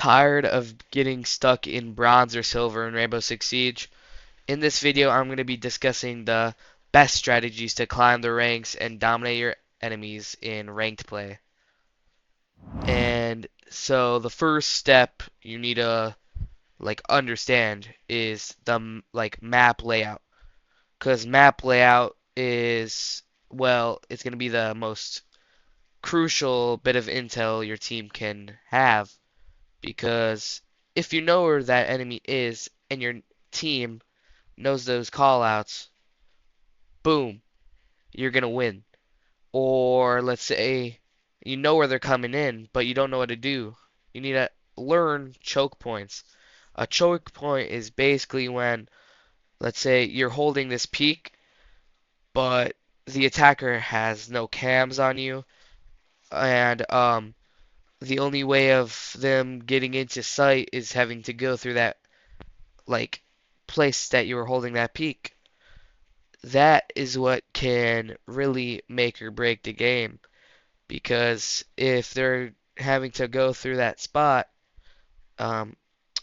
Tired of getting stuck in bronze or silver in Rainbow Six Siege? In this video, I'm going to be discussing the best strategies to climb the ranks and dominate your enemies in ranked play. And so the first step you need to understand is the map layout. Because map layout is, well, it's going to be the most crucial bit of intel your team can have. Because if you know where that enemy is and your team knows those callouts, boom, you're gonna win. Or let's say you know where they're coming in, but you don't know what to do. You need to learn choke points. A choke point is basically when, let's say, you're holding this peak, but the attacker has no cams on you, and the only way of them getting into sight is having to go through that like place that you were holding that peak. That is what can really make or break the game. Because if they're having to go through that spot, um,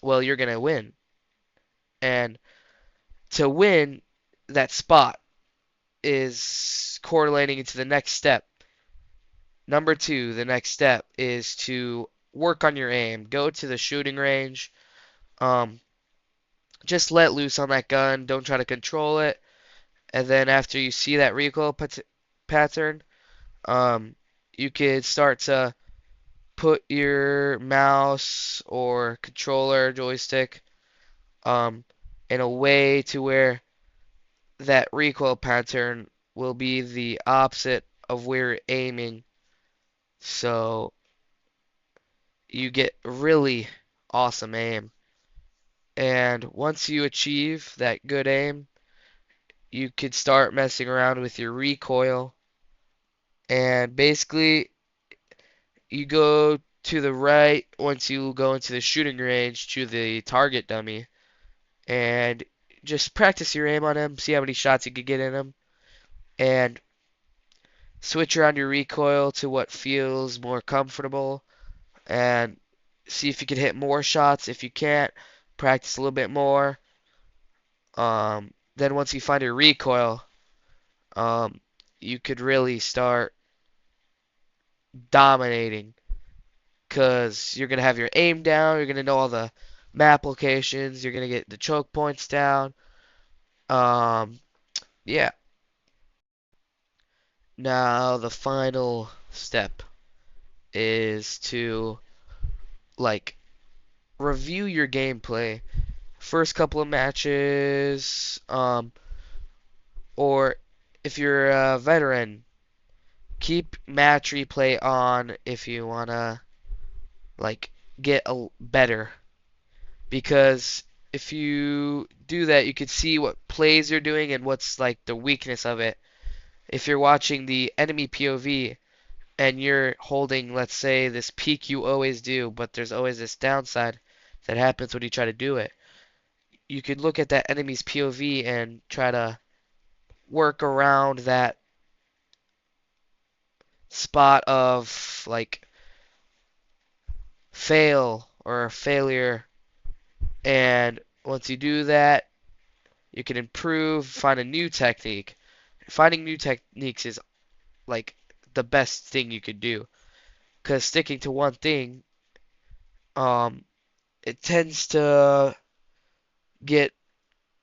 well, you're gonna win. And to win that spot is correlating into the next step. Number two, the next step is to work on your aim. Go to the shooting range. Um, just let loose on that gun. Don't try to control it. And then after you see that recoil pattern, um, you could start to put your mouse or controller joystick um, in a way to where that recoil pattern will be the opposite of where you're aiming. So you get really awesome aim. And once you achieve that good aim, you could start messing around with your recoil. And basically, you go to the right once you go into the shooting range to the target dummy and just practice your aim on him, see how many shots you can get in him, and switch around your recoil to what feels more comfortable, and see if you can hit more shots. If you can't, practice a little bit more. Then once you find your recoil, um, you could really start dominating because you're gonna have your aim down, you're gonna know all the map locations, you're gonna get the choke points down. Um, yeah. Now the final step is to like review your gameplay. First couple of matches, or if you're a veteran, keep match replay on if you wanna like get a better. Because if you do that, you can see what plays you're doing and what's like the weakness of it. If you're watching the enemy POV and you're holding, let's say, this peak you always do, but there's always this downside that happens when you try to do it. You could look at that enemy's POV and try to work around that spot of like fail or failure. And once you do that, you can improve, find a new technique. Finding new techniques is like the best thing you could do. Because sticking to one thing, um, it tends to get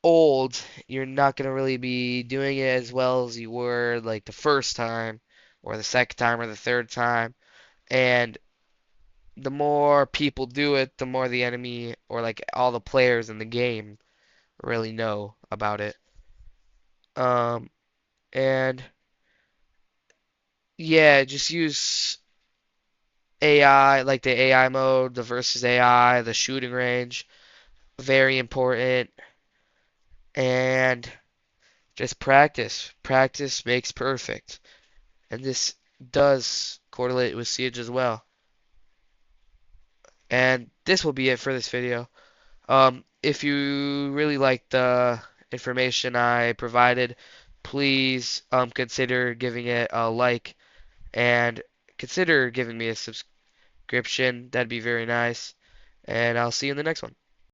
old. You're not gonna really be doing it as well as you were like the first time, or the second time, or the third time. And the more people do it, the more the enemy or like all the players in the game really know about it. Um, and yeah, just use AI, like the AI mode, the versus AI, the shooting range, very important. And just practice. Practice makes perfect. And this does correlate with Siege as well. And this will be it for this video. If you really like the information I provided, please consider giving it a like and consider giving me a subscription. That'd be very nice. and I'll see you in the next one.